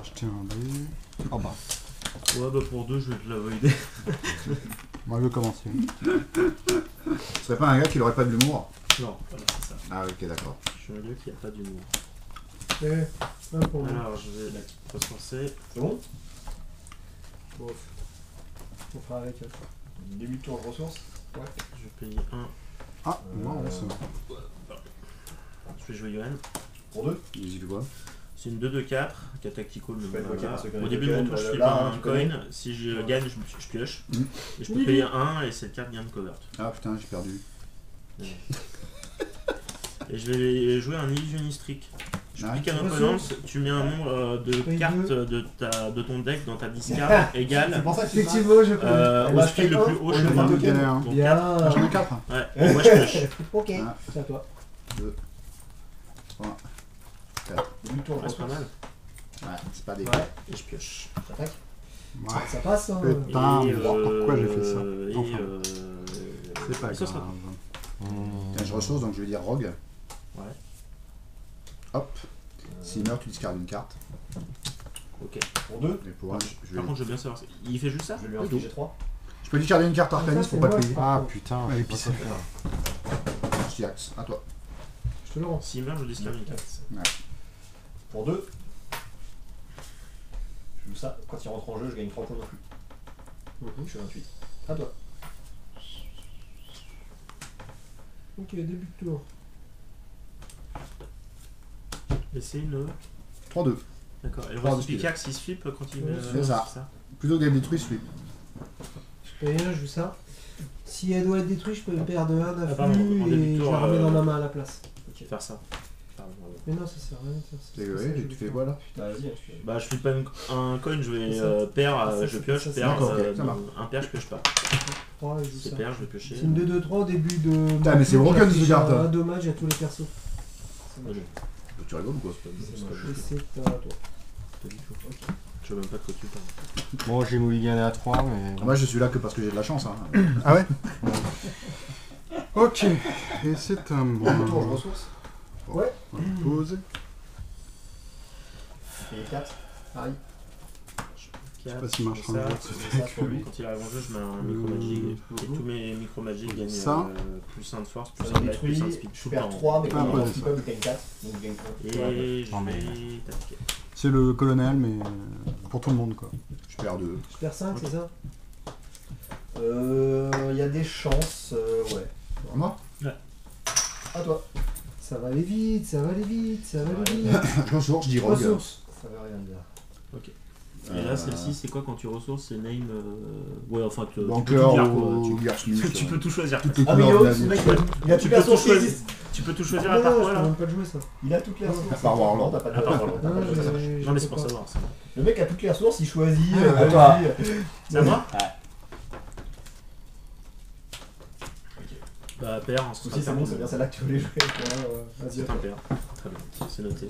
acheter un dé. Oh bah. Ouais, bah pour 2, je vais te l'avoider. Moi je vais commencer. Ce serait pas un gars qui n'aurait pas de l'humour? Non, voilà, c'est ça. Ah, ok, d'accord. Je suis un gars qui a pas d'humour. Pour moi. Alors, je vais la ressourcer. C'est bon? Bon. On fera avec. Début de tour de ressources. Ouais. Je vais payer 1. Ah, non, c'est bon. Je vais jouer Yoann. Pour 2. Vas-y, tu vois. C'est une 2-2-4, qui attaque Tico, mais Ouais, voilà. ok, parce que Au début de mon tour, je flippe là, un tu coin. connais. Si je gagne, je pioche. Mhm. Et je peux payer 1 et cette carte vient de cover. Ah putain, j'ai perdu. Et je vais jouer un illusionnist trick. Je Ouais. clique un Ressources. opponent, tu mets un nombre de Paye cartes deux. de ton deck dans ta discard C'est égale pour ça que tu Effectivement, je peux. au bah, speed je le paye plus un, haut on chez le moi. fait Il y en a un. Donc, Bien. J'en ai 4. ouais, et moi je pioche. Ok, Ah. c'est à toi. 2, 3, 4. Début de tour de Ouais, c'est pas ressources. mal. Ouais, c'est pas des. Ouais, Et je pioche. J'attaque. Ouais. ça passe. Hein. Putain, Et, pourquoi j'ai fait ça? et, Enfin, c'est pas et ce sera grave. Tiens, je ressource, donc je vais dire Rogue. Ouais. Hop. S'il meurt, tu discardes une carte. Ok. Pour 2. Et pour un, je vais... Par contre, je veux bien savoir. Il fait juste ça? Je vais lui infliger 3. Je peux discarder une carte Ça, Arcanis c'est pour pas moi, le payer. Ah putain, Ouais, je et sais puis pas quoi faire. Je dis axe, à toi. Je te le rends. S'il meurt, je discard une carte. Pour 2. Je joue ça. Quand il rentre en jeu, je gagne 3 points non plus. Je suis 28. À toi. Ok, début de tour. Et c'est une. 3-2. D'accord. Et le Trois reste de Pickaxe, il se flippe quand il met. c'est ça. Plutôt qu'elle détruit, je suis. Je paye un, je joue ça. Si elle doit être détruite, je peux perdre 1 Ah, pardon, d'afflux en début de et je tour, la remets dans ma main à la place. Ok. Faire ça. Pardon, pardon. Mais non, ça sert à rien de faire ça. C'est C'est vrai, ça, et je tu fais fais quoi là? Bah, vas-y. Bah, je flippe pas un coin, je vais C'est ça. pair, Ah, ça, je c'est- pioche, ça, c'est pair, d'accord, ok, ça marche. un pair, je pioche pas. 3 et je joue C'est ça. pair, je vais piocher. C'est une 2-2-3 au début de. Putain, mais c'est broken, ce carte. Un dommage à tous les persos. Allez, Tu rigoles ou quoi? Et c'est à toi. pas du tout. Je sais même pas de quoi tu parles. Bon, j'ai mulligané à 3, mais. Moi, je suis là que parce que j'ai de la chance. Hein. Ah ouais? Ok, et c'est un Début de tour de bon. ressources. Ouais. On va poser. Et 4. Pareil. Je sais pas s'il marchera ça, un jour. Je fais ça sur lui. Quand il arrive en jeu, je mets un micro-magic et tous mes micro-magic gagnent Ça. plus 1 de force, plus Ça 1 me de life, plus 1 de détruit. speed. Je tout le perds temps. 3, mais Ah, quand il ouais, est en c'est flip up, il gagne 4. Donc je gagne 1. Et je Non, mais- vais t'attaquer. C'est le colonel, mais pour tout le monde quoi. Je perds 2. Je perds 5, c'est ça? Il y a des chances. Ouais. Moi? À toi. Ça va aller vite, ça va aller vite, ça va aller vite. Je ressource, je dis Rogue. Ressources. Ça veut rien dire. Et là, celle-ci, c'est quoi quand tu ressources? C'est name. Ouais, enfin, tu peux tout Banqueur dire quoi. ou Gearsmith. Tu peux tout choisir. Toutes les Ah, mais couleurs de yo, ce la mec, vie. il a Tu toutes peux les tout ressources qui choisir. existent. Tu peux tout choisir Non, à part non, quoi je peux là? même pas le jouer ça. Il a toutes les ressources. À part Warlord. T'as pas de À part ressources. Warlord. T'as pas de Non, ressources. j'ai- Non, mais je c'est peux pour pas. savoir. Le mec a toutes les ressources, il choisit. Ah, toi. C'est à moi? Ouais. Bah, pair, en Aussi, c'est bon, c'est bien celle-là que tu voulais jouer. Vas-y, C'est un pair. Très bien, c'est noté.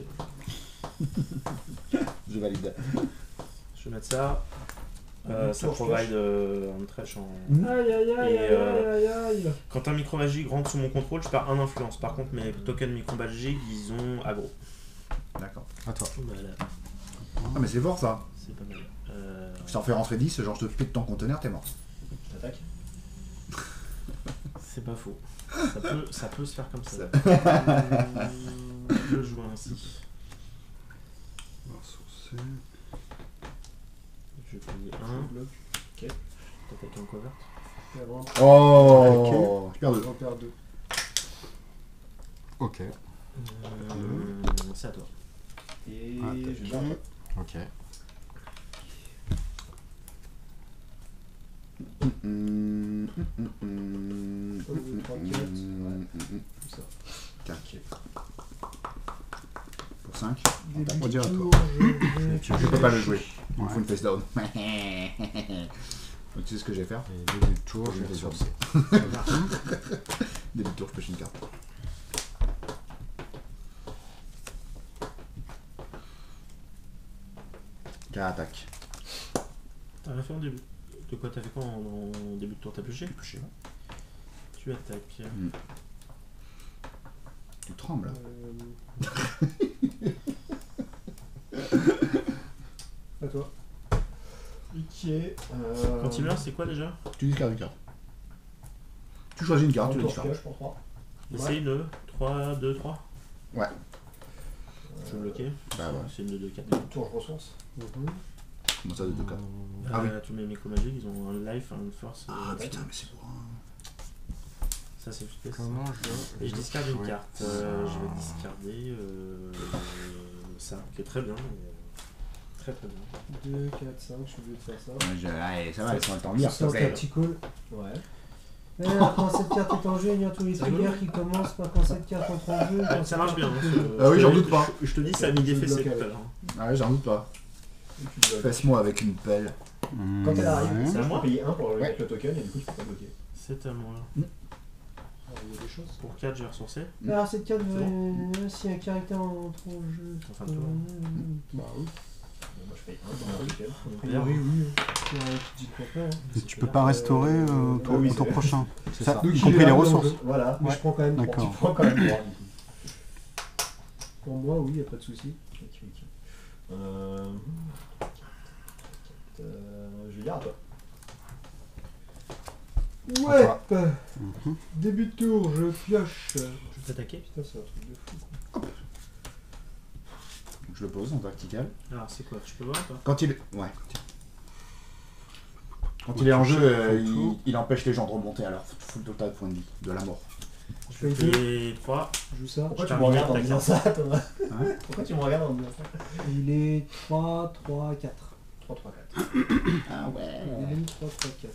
Je valide. Je vais mettre ça. Ça Tour, je provide un trèche en. Aïe aïe aïe Et, aïe aïe aïe. Quand un micro-magique rentre sous mon contrôle, je perds un influence. Par contre, mes tokens micro-magiques, ils ont aggro. D'accord. À toi. Voilà, Ah, mais c'est fort ça. c'est pas mal. Si t'en fais rentrer 10, genre je te pète ton conteneur, t'es mort. Je t'attaque. C'est pas faux. Ça peut se faire comme ça. Je joue ainsi. On va ressourcer. Je vais payer 1. Ok. T'attaques en covert. Oh, je perds 2. On perd 2. Ok. C'est à toi. Et Ah, je ok. viens. Ok. Pour 5. On dirait à toi. Je peux pas le jouer. Il me Ouais. faut une face down. Donc tu sais ce que je vais faire? Et début de tour, je vais Je vais ressourcer. Début de tour, je pêche une carte. Car attaque. T'as rien fait en début. De quoi t'as fait quoi en début de tour? T'as pioché? Pêché. Tu attaques. Tu trembles. toi. Ok. Quand il meurt, c'est quoi déjà? Tu discardes une carte. Tu choisis une carte, tu la discardes. pioche pour 3. Essaye le 3, 2, 3. Ouais. Je vais bloquer. Bah ouais. C'est une de 2, 4. Début de tour, je ressource. Comment ça, de 2 4 Ah oui. tous mes micro magiques, ils ont un life, un force. Ah et putain, mais c'est pour un. Ça, c'est efficace. Comment Et je discarde une Ouais. carte. Je vais discarder ça, qui est très bien. Très très bien. 2, 4, 5, je suis obligé de faire ça. Allez, ça va, laisse-moi le temps de Je lire, s'il te sors plaît. tactical. Ouais. Quand cette carte est en jeu, il y a tous les triggers qui commencent par quand cette carte entre en jeu. quand Ça cette marche carte bien. est en jeu. Ah oui, j'en doute pas. Je te dis, ça a mis des Je fessées bloque tout à avec. l'heure. Ah ouais, j'en doute pas. Et tu bloques. Fesse-moi avec une pelle. Quand elle arrive, Ouais. ça à faut moi payer 1 pour Ouais. mettre le token et du coup tu peux pas bloquer. C'est à moi. Ah, il y a des choses. Pour 4, j'ai ressourcé. Alors cette carte, C'est si un caractère entre en jeu. En fin de tour. Bah oui. Bon, moi je paye 1 pour mettre le token. A priori, oui. Tu dis quoi faire. Et tu peux pas restaurer au tour, oui, au tour c'est- prochain. C'est Ça, ça. y Donc, compris il est les là, ressources. donc, Voilà. Mais je prends quand même 3. D'accord. Tu prends quand même droit du coup. Pour moi, oui, y a pas de souci. Ok, ok. Je vais dire à toi. Ouais. Mhm. Début de tour, je pioche. Je vais t'attaquer. Putain, c'est un truc de fou. Donc, je le pose en vertical. Alors, c'est quoi? Tu peux voir toi? Quand il est. Ouais. Quand il est en jeu, il empêche les gens de remonter, alors faut full total de points de vie, de la mort. Je fais fais 3. Je joue ça. Pourquoi Je tu me termine regardes en ta disant carte. ça, Thomas? Hein Pourquoi tu me regardes en disant ça? Il est 3, 3, 4. 3, 3, 4. Ah ouais. Il est 3, 3, 4.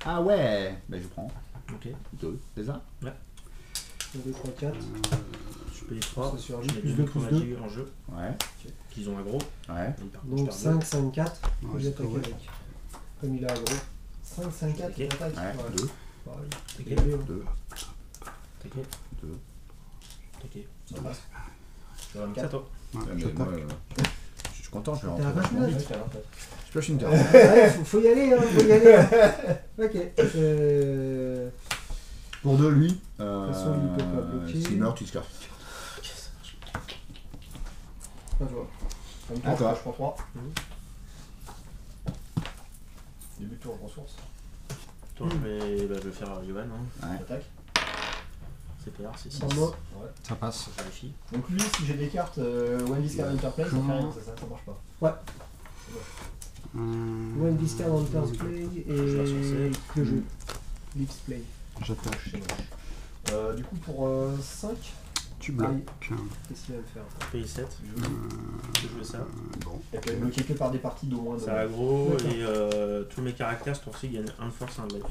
Ah ouais. Ben je prends Ok. 2, c'est ça? 2, 3, 4. Je paye 3. Ça survit, Je mets plus 2 deux, micro plus deux. magiques en jeu. Ouais. Qu'ils ont aggro. Ouais. Et par contre, Donc je perds 5, 5, 4. Ouais, Il c'est attaque correct. avec. Comme il a aggro. 5, 5, 4, Ok. il attaque. Ouais. Ouais. 2, Pareil. Ok. Il est, hein. 2, T'inquiète. 2. T'inquiète. Ça passe. Je te donne C'est à 4. toi. Ouais, mais j'attaque. moi, je suis content, je vais T'es un rentrer vachement vachement vite. Ouais, je te donne 4. Je pioche une carte. Ouais, faut y aller, hein, faut y aller. Ok. Pour 2, lui. toute façon, il peut pas bloquer. S'il meurt, tu discardes. Ah, je vois. Comme À toi. je prends 3. Début de tour, je ressource. Toi, je vais faire Johan. Hein. Ouais. J'attaque. CPR, c'est 6. Par moi. Ouais. Ça passe. Ça vérifie. Donc lui, si j'ai des cartes One Discard Interplay, ça fait rien, ça marche pas. One discard on first play Je vais ressourcer. et le jeu. Lips play. J'attaque. C'est moche. Du coup, pour 5, Tu bloques. Qu'est-ce qu'il va me faire ça? Paye 7. je Je vais jouer ça. Bon. elle peut être bloquée que par des parties d'au moins 2. Ça aggro D'accord. et tous mes caractères ce tour-ci gagnent 1 de force, 1 de life.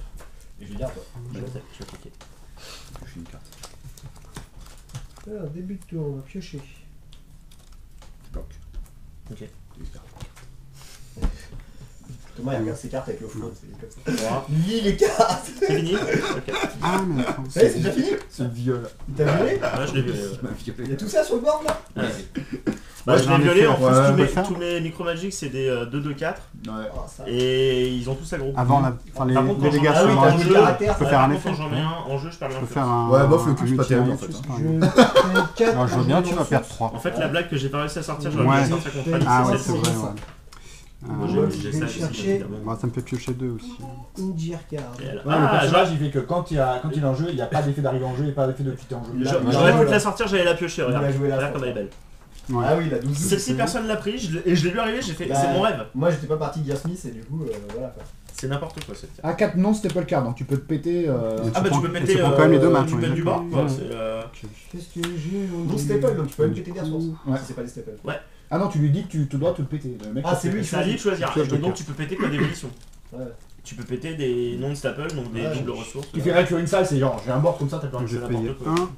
Et je vais dire à toi. Je vais attaquer. Je pioche une carte. Alors, début de tour, on va piocher. Tu bloques. Ok. Tu discardes. Thomas, il regarde ses cartes avec le flow. C'est comme ça. 3. Lis les cartes. C'est fini. Ok. Ah, mais attends. Ça y est, c'est déjà fini. C'est le viol. T'as violé? Là, je l'ai violé. Il m'a Il y a violé. tout ça sur le board là? Ouais. Ouais, je j'en l'ai ai violé. fait, En ouais, on peut le plus, faire. tous mes micro magic c'est des 2-2-4 Ouais. Oh, ça. et ils ont tous aggro. Avant, enfin, Par contre, quand les dégâts j'en ai Ah sont oui, un t'as en joué jeu, le caractère. je peux par faire un contre, effet. quand j'en ai un en jeu, je perds Je peux l'influence. faire un. Ouais, bof, le cul, c'est pas multi-game terrible, en en fait, plus, hein. par Je exemple. fais 4. Alors, je veux bien, tu vas perdre 3. En fait, la blague que j'ai pas réussi à sortir, j'aurais Ouais. dû la sortir contre Alice. Ah c'est ouais, c'est celle-ci. vrai, ouais. Moi, Ouais, j'ai je ça vais aussi, chercher. évidemment. Moi, ça me fait piocher 2 aussi. Une gear card. Et elle- Ouais, le Ah, personnage il fait que quand il est en jeu, il n'y a pas d'effet d'arrivée en jeu et pas d'effet de quitter en jeu. j'aurais pu te la sortir, j'allais la piocher. Il Regarde, a joué la regarde comme elle est sorte. belle. Ouais. Ah oui, la 12. Celle-ci, personne l'a pris et je l'ai vu arriver, j'ai fait. Bah, C'est mon rêve. Moi, j'étais pas parti de Gear Smith et du coup, voilà quoi. C'est n'importe quoi cette carte. A4 non staple card, donc tu peux te péter. Ah bah tu peux prends- péter tu prends quand même les deux matchs, tu ouais, pètes du bord d'accord. quoi. Ouais. C'est, Qu'est-ce que j'ai Donc staple, donc tu peux même péter des ressources. Ouais. Si c'est pas des staples. Ah non, tu lui dis que tu te dois te le péter. Le mec, Ah, c'est lui. c'est à lui de choisir. Pioche Et de donc cartes. tu peux péter quoi des évolutions. Ouais. Tu peux péter des non-staples, donc des Ouais. doubles ressources. Tu fais rien sur une salle, c'est genre j'ai un board comme ça, t'as plus rien. Je c'est vais payer n'importe quoi. 1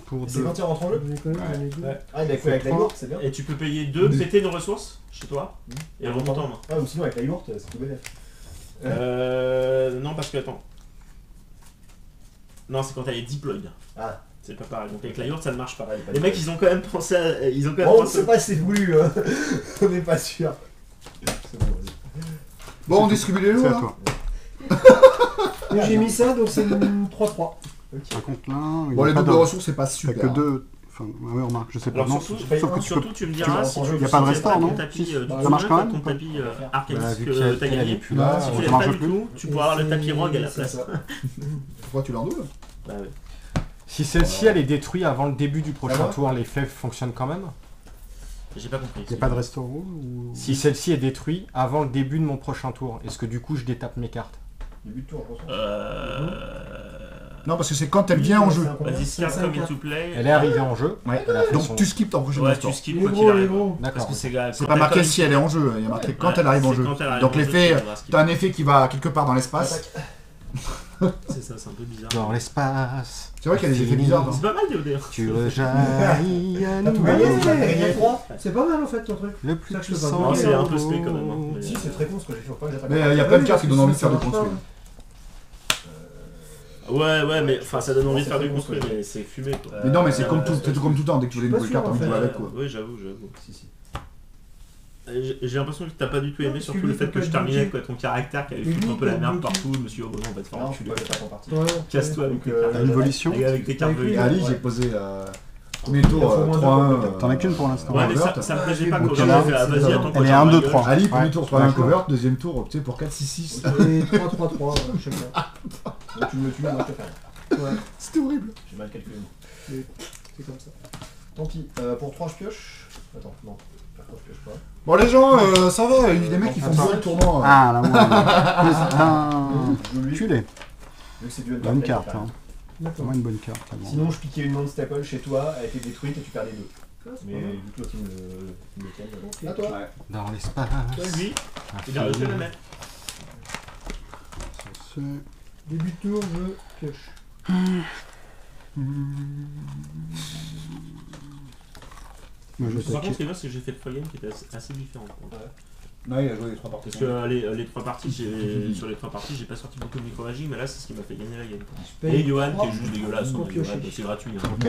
pour C'est 2. quand il rentre en jeu? J'en ai quand même, j'en ai deux. Ouais. Ah, il a fait avec la yourte, c'est bien. Et tu peux payer 2, péter nos ressources chez toi et remonter en main. Ah, ou sinon avec la yourte, c'est tout bénef. Non, parce que attends. Non, c'est quand elle est deployed. Ah, C'est pas pareil. Donc avec la yourte, ça ne marche pas. pareil, pas Les de- mecs, ils ont quand même pensé à. Ils ont quand même Oh, on pensé. sait pas si c'est voulu, hein. On n'est pas sûr. C'est bon, vas-y. Bon, on distribue les lots C'est à là. toi. Donc j'ai mis ça, donc c'est une 3-3. Ok. Par contre, là, il Bon, n'y les a pas doubles de. ressources, c'est pas T'as super. que 2 Enfin, oui, remarque, je sais pas. Alors Non, surtout, sauf que tu peux. surtout tu me diras si tu y a pas de si restaurant, ton non tapis, Si, tu ça te marche souviens quand pas même, ton ou pas tapis Bah, Arcanis vu que qu'elle t'as elle est gagné. plus là, Si tu ça l'aimes marche pas du plus. tout, tu pourras avoir le tapis rogue à la C'est place. ça. Pourquoi tu l'en doubles? Bah ouais. Si celle-ci elle est détruite avant le début du prochain Alors tour, l'effet fonctionne quand même. J'ai pas compris. Il n'y a pas de restaurant ou... Si celle-ci est détruite avant le début de mon prochain tour, est-ce que du coup je détape mes cartes? Début de tour, je pense. Non, parce que c'est quand elle vient en jeu. Vas-y, start come into play. Elle est arrivée en jeu. Ouais. Elle a fait Donc son- tu skips ton prochain Ouais, restaurant. tu skips Les quoi qu'il gros, les arrive. gros. Parce D'accord. que c'est C'est pas marqué si elle est en jeu, il y a marqué quand elle arrive en jeu. Donc l'effet, t'as un effet qui va quelque part dans l'espace. C'est ça, c'est un peu bizarre. Dans l'espace. C'est vrai qu'il y a des effets bizarres. C'est pas mal DOD. Tu rejaillis à T'as tout nous. gagné, Ouais, t'as ouais. gagné 3. C'est pas mal en fait ton truc. Le C'est plus ça que je peux puissant. pas Non, c'est un peu des spé quand même. robots. Mais, Si, c'est très con ce que j'ai fait. Faut pas que j'attaque. Mais il y a plein de cartes qui donnent envie de faire du construit. Ouais, mais enfin ça donne envie de faire du construit, mais c'est fumé quoi. Mais non, mais c'est comme tout le temps, dès que tu veux une Pas nouvelle sûr, carte, t'as envie de en jouer fait. avec quoi. Oui, j'avoue. Si, si. J'ai l'impression que t'as pas du tout aimé, Non, surtout parce le que fait lui, que je peut terminais bloquer. avec ton caractère qui avait Et foutu lui, un peu la peut merde bloquer. partout. Je me suis dit, oh bah non, on va te faire Non, je enculer. peux pas le faire en partie. Ouais. Casse-toi avec tes Donc, cartes. T'as une volition Avec tes cartes Avec lui, Et de Ali, Ouais. j'ai posé premier tour Il faut moins de 3-1. T'en as qu'une pour l'instant. Ouais, mais Covert. ça me plaisait pas Ok, quand là, j'ai fait, ah, vas-y, attends, elle quand est j'ai 1, ma 2, gueule. 3. Ali, premier Ouais. tour 3-1 D'accord. cover, deuxième tour, tu sais, pour 4-6-6. Et 3-3-3 chacun. Donc tu me le tues, moi je te fais rien. Ouais, C'était horrible. J'ai mal calculé. c'est comme ça. Tant pis. Pour 3, je pioche. Attends, non. Pour 3, je pioche pas. Bon, les gens, ça va, il y a des mecs qui font Attends. bien le tournoi. Ah, la moindre. Je joue lui. Culé. Vu que c'est du Bonne Underplay, carte. je perds. Hein. D'accord. Vraiment une bonne carte. hein. Sinon, je piquais une non-staple chez toi, elle était détruite et tu perdais 2. Ah, c'est Mais pas mal. vu que l'autre il me le tienne, Ok. à toi. Dans l'espace. Lui, il a réussi à le mettre. C'est- Début de tour, je pioche. Moi, je vais Par contre, attaquer. ce qui est bien, c'est que j'ai fait 3 games qui étaient assez différents. Ouais, il a joué les 3 parties. Parce que les 3 parties, sur les 3 parties, j'ai pas sorti beaucoup de micro-magie, mais là, c'est ce qui m'a fait gagner la game. Je Et paye Johan, qui 3. est juste dégueulasse, Pour hein, Johan, piocher. c'est gratuit. Hein. Ok.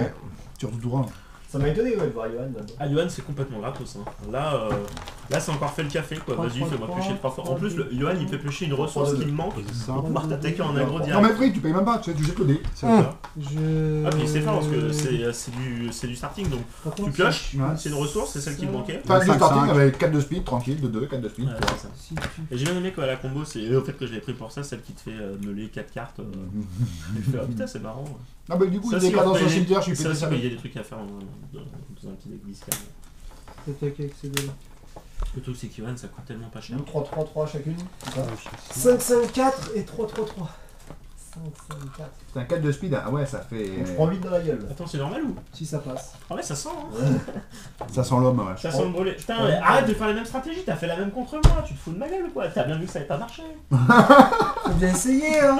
Surtout tour 1. Ça m'a étonné ouais, de voir Johan là-dedans. Ah, Johan, c'est complètement gratos. Hein. Là, c'est encore fait le café, quoi. 3, Vas-y, 3, fais-moi 3, piocher 3 fois. En plus, Johan, il fait piocher une ressource qui me manque. C'est ça. On va t'attaquer en aggro Non, direct. mais après, tu payes même pas, tu sais, tu jettes le dé. C'est ça. Je... Ah, puis c'est fort parce que c'est du starting, donc Par contre, tu pioches, Ouais. c'est une ressource, c'est celle qui me manquait. Enfin, du 5, starting 5. avec 4 de speed, tranquille, de 2, 4 de speed. Ouais, c'est ça. Si tu... Et j'ai bien aimé quoi la combo, c'est au fait que je l'ai pris pour ça, celle qui te fait meuler 4 cartes. Et je fais, ah putain, c'est marrant. Ah bah du coup, Ça, il est si, cadence on au peut- cimetière, je suis Ça pété aussi, ça. il y a des trucs à faire dans un petit deck discard. Attaque avec ces deux-là. Le truc, c'est qu'Ivan, ça coûte tellement pas cher. Nous 3-3-3 chacune. c'est ça 5-5-4 et 3-3-3. 5-5-4. C'est un 4 de speed, ah ouais, ça fait. Donc je prends 8 dans la gueule. Attends, c'est normal ou? Si ça passe. Ah ouais, ça sent, hein. Ça sent l'homme, ouais. Ça sent le brûlé. Putain, mais arrête de faire la même stratégie, t'as fait la même contre moi, tu te fous de ma gueule ou quoi? T'as bien vu que ça n'avait pas marché. Faut bien essayer, hein.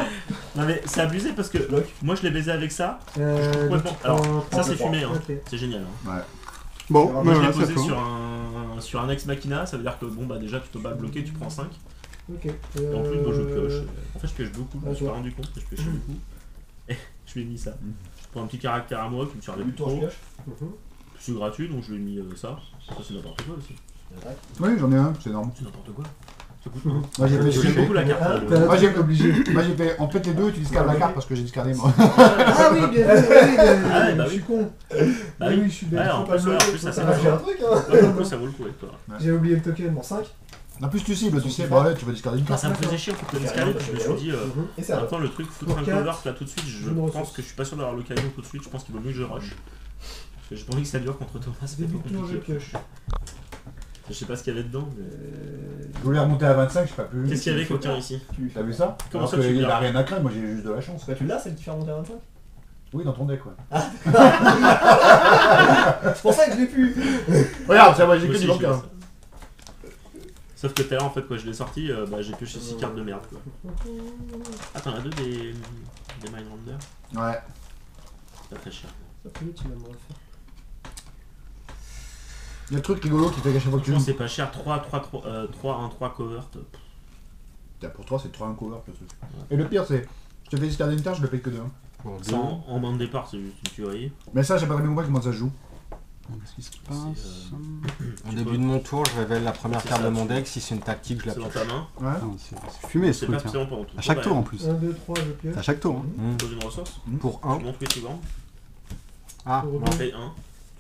Non mais c'est abusé parce que moi je l'ai baisé avec ça. Complètement. tu Alors, prends- ça c'est prends- fumé, hein. Ok. C'est génial. Hein. Bon, Moi bah, je l'ai ouais, ça posé peut. sur un ex machina, ça veut dire que bon bah déjà tu peux pas bloquer, tu prends 5. Ok. Et en plus moi je pioche. En fait je pioche beaucoup, je me suis toi. pas rendu compte que je piochais beaucoup. Et je lui ai mis ça. Pour un petit caractère à moi qui me servait Début plus de tour, je trop. pioche. Mhm. C'est gratuit donc je lui ai mis ça. Ça c'est n'importe quoi aussi. Attaque. Oui, j'en ai un, c'est énorme. C'est n'importe quoi. Ça coûte Moi j'ai fait J'aime beaucoup la carte. là, le- Moi j'ai obligé. Moi j'ai fait. On pète les deux, tu discardes la carte parce que j'ai discardé moi. Ah oui, bien vu, oui, Ah ouais, bah je suis oui. con. Bah oui, oui. je suis bête. Ouais, en Faut pas plus, le en bloquer, plus, ça, faut c'est pas pas le J'ai ça. un truc hein. Ouais, en plus, ça vaut le coup avec toi. J'ai oublié le token, bon 5. En plus, tu cibles, tu sais, bah ouais, tu vas discarder une Enfin, carte. ça me faisait chier en fait de discarder, puis je me suis dit, Et en ça même va. temps, le truc foutre un Pour quatre, cover là tout de suite, je une pense ressource. que je suis pas sûr d'avoir l'occasion tout de suite, je pense qu'il vaut mieux que je rush. Parce que j'ai pas envie que ça dure contre Thomas, c'est Début pas de tour, je compliqué. pioche. Je sais pas ce qu'il y avait dedans, mais. Je voulais remonter à 25, je sais pas plus. Qu'est-ce qu'il y avait qu'aucun ici? T'as vu ça? Comment Alors ça, tu qu'il l'as a rien à craindre, moi j'ai juste de la chance. Bah tu l'as celle qui fait remonter à 25? Oui, dans ton deck, ouais. C'est pour ça que je l'ai plus. Regarde, ça, moi j'ai Moi que aussi, du je l'ai, bancaire. ça. Sauf que tout à l'heure, en fait, quand je l'ai sorti, bah, j'ai pioché 6 cartes de merde quoi. Ah, t'en as deux des Mindrender? Ouais. C'est pas très cher. Ça peut tu vas me refaire. Il y a le truc rigolo qui fait qu'à chaque fois que tu Franchement, joues. c'est pas cher, 3-1-3 covert. Pour toi, c'est 3-1 cover le truc. Et le pire, c'est. Je te fais discarder une carte, je le paye que 2. Ça, en main de départ, c'est juste une tuerie. Mais ça, j'ai pas vraiment compris comment ça se joue. Qu'est-ce qui se C'est, passe Au début de mon tour, je révèle la première C'est carte ça, de mon tu- deck. Si c'est une tactique, je la C'est dans pioche. ta main. Ouais. Non, c'est fumé ce C'est truc. pas Hein. spécialement pendant tout À chaque ouais. tour en plus. 1, 2, 3, je C'est pioche. à chaque tour. Hein. Mmh. Pose une ressource. Pour Tu 1. montes 8 secondes. Ah, Pour On en deux. fait 1.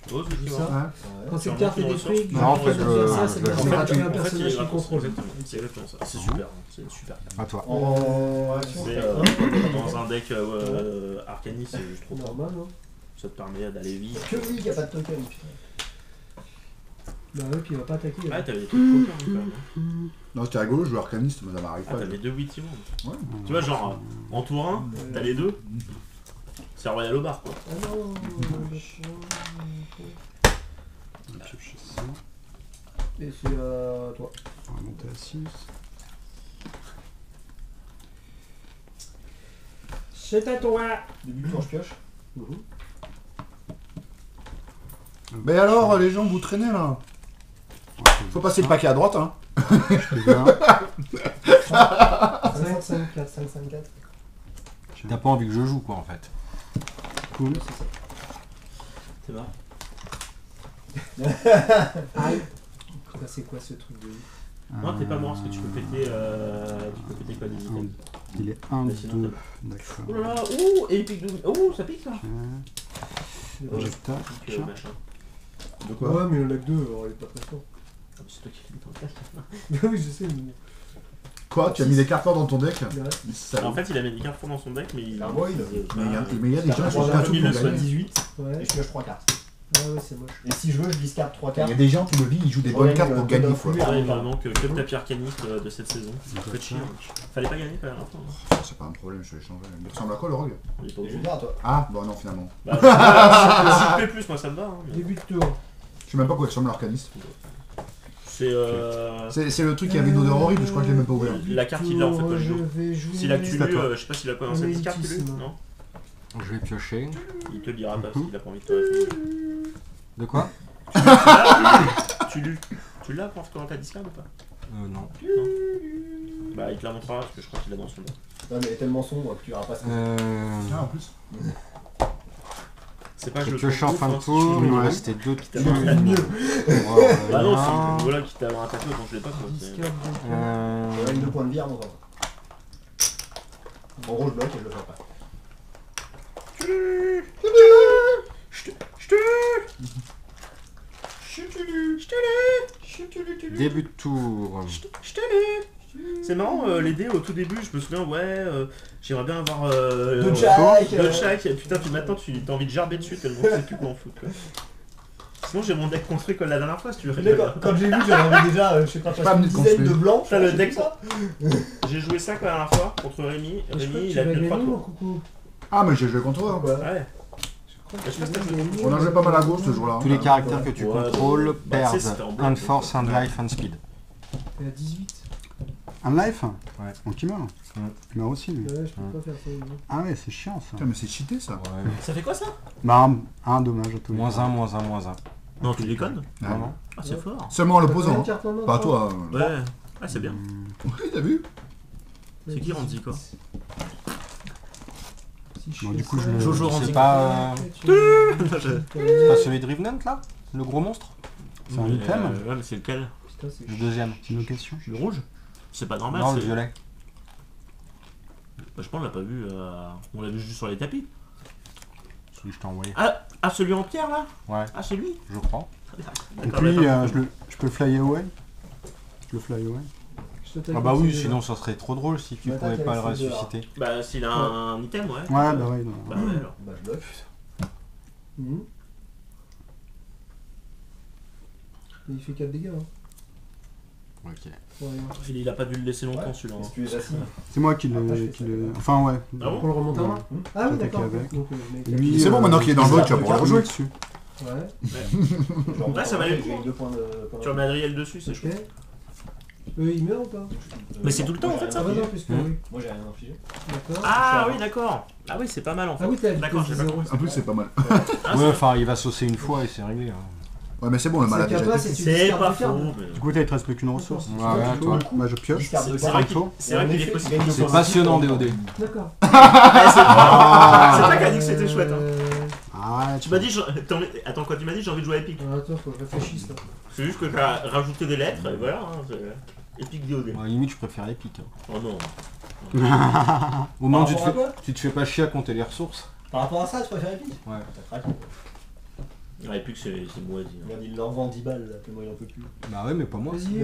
Tu vois ce que je veux Ça. dire? Ouais. Quand Tu cette remontes carte est une détruite, ressource. Non, en fait, ça, c'est je- parce en que fait, tu as un En fait, il personnage est qui gratos. contrôle. C'est exactement ça. C'est super. C'est une super carte. À toi. En action, C'est dans un deck Arcanis, c'est juste trop fort. Normal, non? Ça te permet d'aller vite. que lui qui a pas de token, putain. Bah ouais, puis il va pas attaquer. Ah, hein. t'avais des trucs coquins quand même. Hein. Non, c'était rigolo, je joue arcaniste, mais ça m'arrive Ah, pas. t'avais 2 Witty Wounds. Ouais. Tu vois, genre, en tour 1, t'as les deux. C'est Royal au bar, quoi. Ah non, On va chercher ça. et c'est à toi. On va monter à 6. C'est à toi. Début du tour, je pioche. Mais alors, les gens, vous traînez là. Faut passer le paquet à droite, hein. Je fais 20. 5-5-4. 5-5-4. T'as pas envie que je joue quoi en fait. Cool. C'est marrant. Aïe. Ça, c'est quoi ce truc de vie? Non, t'es pas mort parce que tu peux péter quoi des items. Il est 1, Bah, sinon, 2. D'accord. Oh là là, ouh, et pique de... Oh, ça pique ça. Ok. Je tape. Machin. De Ouais, mais le lac 2, alors il est pas très fort. Ah, c'est toi qui l'as mis dans le deck. Oui, je sais, mais. Quoi, tu as mis des cartes fortes dans ton deck? Ouais. Ça- En fait, il a mis des cartes fortes dans son deck, mais il. Un void. Mais il y a des gens qui Trois sont cartes, tout il pour le soit gagner. 18. Ouais. Et je pioche 3 cartes. Ah ouais, c'est moche. Et si je veux, je discarte 3 Il cartes. y a des gens qui me disent, ils jouent des bonnes cartes pour gagner, quoi. Ouais, il me manque que le tapis arcaniste de cette saison. Ça fait chier. Hein. Fallait pas gagner quand même. Hein. C'est pas un problème, je vais changer. Il ressemble à quoi le rogue? Il est pas Et je obligé. viens à toi. Ah, bon non, finalement. Bah, si plus, moi ça me va. Hein, mais Début de tour. Je sais même pas quoi ressemble l'arcaniste. c'est C'est le truc qui avait une odeur horrible, je crois que je l'ai même pas ouvert. la carte qu'il a en fait quand je Je joue. vais jouer. S'il a que tu C'est à lu, toi. je sais pas s'il a quoi dans cette discard, tu lu Magnétisme. Non. Je vais piocher. Il te le dira pas s'il a pas envie de te répondre. De quoi? Tu l'as quand t'as discard ou pas? Non. Bah, il te la montrera parce que je crois qu'il l'a dans son deck. Non, mais elle est tellement sombre que tu verras pas ce que Ah, en plus. C'est pas que J'ai je pioché en trouve fin de ouf, hein, tour, si il tu me veux. restait 2 T'as pas fait mieux. Bah non, c'est voilà qui t'a attaqué autant que je l'ai pas. Quoi. C'est- Discard Je gagne 2 points de vie à mon temps. En gros, je bloque et je le fais pas. Début de tour. C'est marrant, les dés au tout début, je me souviens, ouais, j'aimerais bien avoir De Jack de Jack, et putain, puis maintenant tu as envie de gerber dessus tellement c'est plus m'en foutre quoi. Sinon j'ai mon deck construit comme la dernière fois si tu veux. Mais quand j'ai vu, j'avais déjà, je sais pas, Pas une mis de dizaine de construit. blancs. T'as le j'ai deck vu ça. J'ai joué ça comme la dernière fois contre Rémi. Je crois Rémi que il tu a vas fait 3 gagner, mon tours. coucou. Ah, mais j'ai joué contre eux. Hein. Ouais. Ouais. Je crois Je sais pas si que tu t'as vas joué. gagner. On a joué pas mal à gauche ce jour-là. Tous les caractères que tu Ouais, contrôles bah, tu sais, perdent c'était en blanc, un donc, force, un life, un speed. T'es à 18. Un life? Ouais. Donc il meurt. Ouais. Il meurt aussi lui. Ouais, je peux pas faire ça. non. Ah ouais, c'est chiant ça. Putain, mais c'est cheaté ça. Ouais. Ça fait quoi ça? Bah un dommage à tous les Moins cas. 1, moins 1, moins 1. Non, tu déconnes? Vraiment? Ah, c'est fort. Seulement en T'as l'opposant. combien de Hein. cartes en main, Pas à toi toi. Ouais. Ah, c'est bien. Oui, t'as vu? C'est qui Randy quoi? Si je Bon, fais du coup, ça, je le- Jojo C'est Randy. pas, Je- pas celui de Revenant là? Le gros monstre? C'est un item? Ouais, mais c'est lequel? Putain, c'est Le deuxième. C'est une location. Le rouge? C'est pas normal, Non, le c'est. violet. Bah, je pense qu'on l'a pas vu. On l'a vu juste sur les tapis. Celui que je t'ai envoyé. Ah, celui en pierre là? Ouais, Ah, c'est lui? je crois. Donc D'accord, lui, d'accord. je peux le fly away. Je le fly away. Je te Ah bah tape oui, aussi, sinon ça serait trop drôle si tu Mais pouvais attaque pas le avec ses deux, ressusciter. Bah, s'il a un item, ouais. Ouais, bah ouais. Bah, ouais, alors. Bah, je bloque. Mhm. Mais il fait 4 dégâts. Hein. Ok. Pour rien. Il a pas dû le laisser longtemps Ouais. celui-là. Est-ce que tu es assis? C'est moi qui Après, je le. fais Qui ça. le... Enfin ouais. Ah bon Pour le remonter en main. Mmh. Ah oui, J'attaquais d'accord. avec. Donc, mec, Lui, C'est bon, maintenant qu'il est dans le vote, tu vas pouvoir le rejouer. dessus. Ouais. Là, ça valait le J'ai coup. 2 points de. Tu remets Adriel dessus, c'est Ok. chouette. Il meurt ou pas? Mais c'est tout le temps, en fait, ça. Ah bah non, puisque oui. Moi, j'ai rien infligé. D'accord. Ah oui, d'accord. Ah oui, c'est pas mal en fait. Ah oui, t'as D'accord, j'ai pas 0. En plus, c'est pas mal. Ah, Ouais, enfin, il va saucer une fois et c'est réglé. Hein. Ouais, mais c'est bon, le mal a C'est déjà capable, été. c'est- c'est discardes pas des cartes. faux. mais- Du coup, il te reste plus qu'une ressource. Ouais, ouais, Du toi. coup, Bah je pioche. Discard de C'est cartes. vrai un qu'il tour. c'est vrai qu'il est possible. gagne C'est passionnant, DOD. D'accord. Ah, c'est toi qui as dit que c'était chouette. Hein. Ah, Tu m'as dit, attends quoi, tu m'as dit j'ai envie de jouer à Epic. Attends, faut que je réfléchisse là. C'est juste que t'as rajouté des lettres et voilà. Hein, c'est Epic DOD. Ouais, limite, je préfère Epic. Hein. Oh non. Au moins, Par rapport à quoi tu te fais pas chier à compter les ressources. Par rapport à ça, tu préfères Epic? Ouais. Ça craque. Ouais, plus que c'est moisi. Regarde, il leur vend 10 balles là, tellement il en peut plus. Bah ouais, mais pas moi. Vas-y,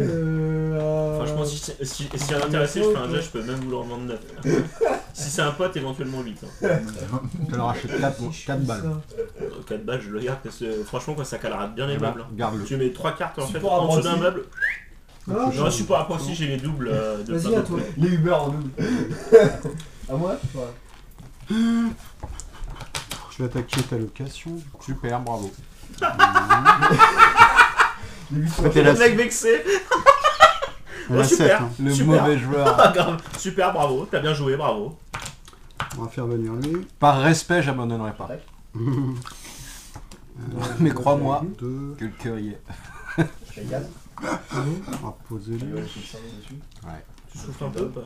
Franchement, si y en a intéressé, je fais un jet, je peux même vous le revendre 9. Si c'est un pote, éventuellement 8. Hein. Je leur achète 4 balles. 4 balles, je le garde parce que franchement, quoi, ça calarade bien les meubles. Hein. Garde-le. Tu mets 3 cartes en fait Support à en dessous d'un bras meuble. Ah, J'aurais support à proxy, j'ai les doubles de Vas-y, plein à de toi. Les Uber en double. À moi? Ouais. Je vais attaquer ta location. Super, bravo. C'était Le la mec vexé. la super. 7, hein. Le Super. mauvais joueur. Ah, grave. Super, bravo. T'as bien joué, bravo. On va faire venir lui. Par respect, j'abandonnerai pas. Mais crois-moi 2. que le cœur y est. Je fais 4. On va poser Il y lui. a aussi 5 dessus. Tu souffles un peu ou pas?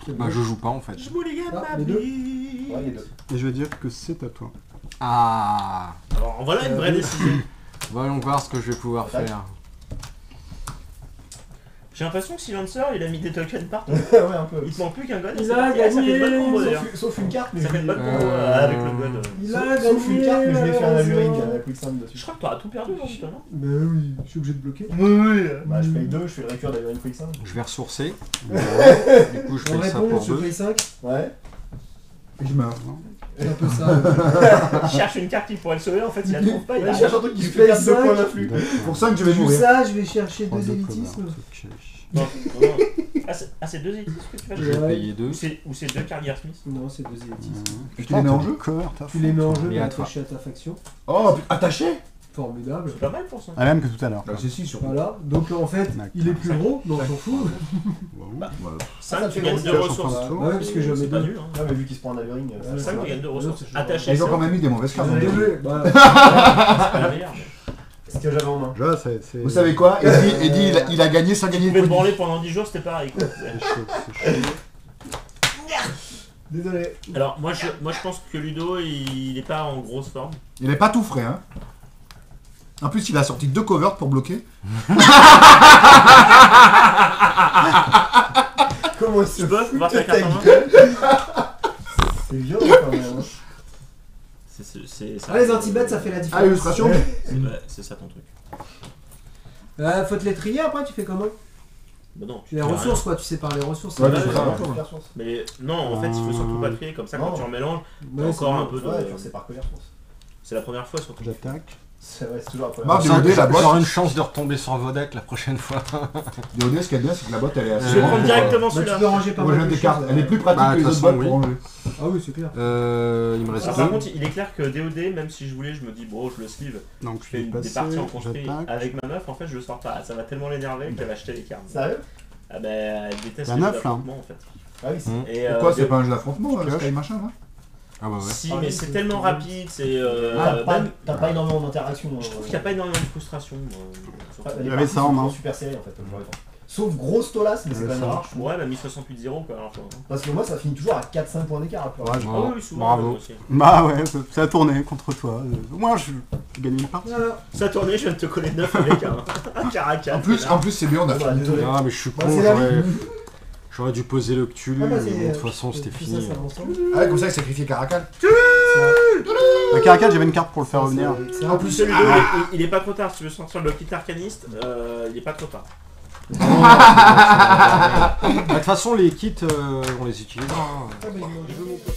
Bah je joue pas en fait. Je mouligan Ah, ma les deux. vie. Ouais, les deux. Et je vais dire que c'est à toi. Ah. Alors voilà une vraie décision. Voyons voir ce que je vais pouvoir faire. J'ai l'impression que Silencer il a mis des tokens partout. Ouais, un peu. Il te manque plus qu'un god. et Il c'est a parti. Ah, ça fait une bonne gagné. combo d'ailleurs. Sauf une carte, mais Ça je fait une l'ai- bonne combo avec le god. Il a Sauf une gagné, carte, mais je l'ai fait un alluring malheureusement. avec Quicksand Je dessus. crois que t'auras tout perdu dans ce temps, non? Bah oui, je suis obligé de bloquer. Oui. Bah, je paye 2, je fais le récur d'alluring Quicksand. Je vais ressourcer. Du coup, je On paye ça répond, pour je 2. paye 5. Ouais. Et je meurs. C'est un peu ça. Il cherche une carte qui pourrait le sauver, en fait il la trouve pas. Il Il a cherche un truc qui Je lui fait paye perdre 2 cinq. points d'influx. Pour ça que je vais Je joue mourir. ça, je vais chercher 2 2 élitismes. Ok. Non, non. Ah, c'est 2 élitistes que tu vas Je jouer vais Ouais. payer 2. Ou c'est 2 Carrier Smith? Non, c'est 2 élitismes. Tu les mets en jeu Tu les mets en jeu Et et à toi. attachés à ta faction. Oh, attaché Formidable. C'est pas mal pour ça. La même que tout à l'heure. Bah, c'est si, sur. Voilà, donc en fait, D'accord. il est plus gros, mais on s'en fout. Voilà. 5 ça tu fait gagnes grosse 2 tâche en ressources. fin de tour. Ouais, parce que j'en C'est ai pas 2. nul. Hein. Ouais, mais vu qu'il se prend un alluring, ça 5 va. tu gagnes 2 ressources. c'est Attaché, Ils c'est ont quand même eu des mauvaises cartes. Bien donc. joué. Bah, pas la meilleure. C'est ce que j'avais en main. Là, c'est. Vous savez quoi Eddie, il a gagné sans Tu gagner pouvais de te points. branler pendant 10 jours, c'était pareil quoi. C'est chaud, c'est chaud. désolé. Alors moi je pense que Ludo il est pas en grosse forme. Il est pas tout frais, hein. En plus, il a sorti 2 covers pour bloquer. Comment Tu peux voir ta carte en main? C'est violent quand même. C'est ça. Ah, les anti-bêtes, ça fait la Ah, différence. illustration Ouais, c'est ça ton truc. Faut te les trier après, tu fais comment? Bah non. Les ressources, quoi, tu sépares les ressources. Ouais, c'est c'est bien. ça. Mais non, en fait, il faut surtout pas trier, comme ça, quand Non. tu remélanges, Ouais, encore c'est un peu de. Ouais, tu sais par que les ressources. C'est la première fois surtout. J'attaque. C'est vrai, c'est toujours la première. Marc, fois. DOD, la botte. J'aurai une chance de retomber sur Vodek la prochaine fois. DOD, ce qu'il y a de bien, c'est que la botte, elle est assez. Je vais prendre directement Bah, tu celui-là. peux ranger pas Moi, mal j'aime de des cartes. choses, Elle est plus pratique Bah, que les de autres toute bottes façon, pour enlever. Ah oui, c'est clair. Il me reste Alors, par 2. contre, il est clair que DOD, même si je voulais, je me dis, bon, je le sleeve, Donc je je fais vais des passer. parties en construit. J'attaque. Avec ma meuf, en fait, je le sors pas. Ça va tellement l'énerver qu'elle va acheter les cartes. Sérieux? Ah bah, elle déteste La les neuf, là. affrontements, en fait. Ah oui, c'est. Mmh. Et, Pourquoi c'est DOD pas un jeu d'affrontement, Pioche. Sky machin, là Ah bah ouais. Si, Ah, mais oui, c'est c'est- tellement rapide, c'est. T'as pas énormément d'interaction. Je trouve qu'il n'y a pas énormément de frustration. surtout. Il avait ça en main. Super serré en fait, comme je le répète. Sauf grosse Tolas, mais c'est Ouais, quand même ça. rare. je trouve. Ouais, elle a mis 68-0 quoi. Alors, Parce que moi, ça finit toujours à 4-5 points d'écart. Après. Ouais, Ah oui, souvent. Bravo. moi aussi. Bah ouais, ça a tourné contre toi. Moi, je gagne une partie. Voilà. Ça a tourné, je viens de te coller 9 avec un Caracal. En plus, c'est bien, on a Bah, fait. désolé. Ah mais je suis Bah, con, c'est la vie. j'aurais dû poser le Cthulhu, Ah bah, mais c'est- bon, de toute façon c'était tout fini. Ça, ça va ensemble. Ah, comme ça, il sacrifiait Caracal. La Caracal, j'avais une carte pour le faire revenir. C'est En un plus, peu celui-là, il est pas trop tard. Si tu veux sortir le petit arcaniste, il est pas trop tard. Bah, de toute façon les kits on les utilisera. hein. Ah, bah, je veux mon pote.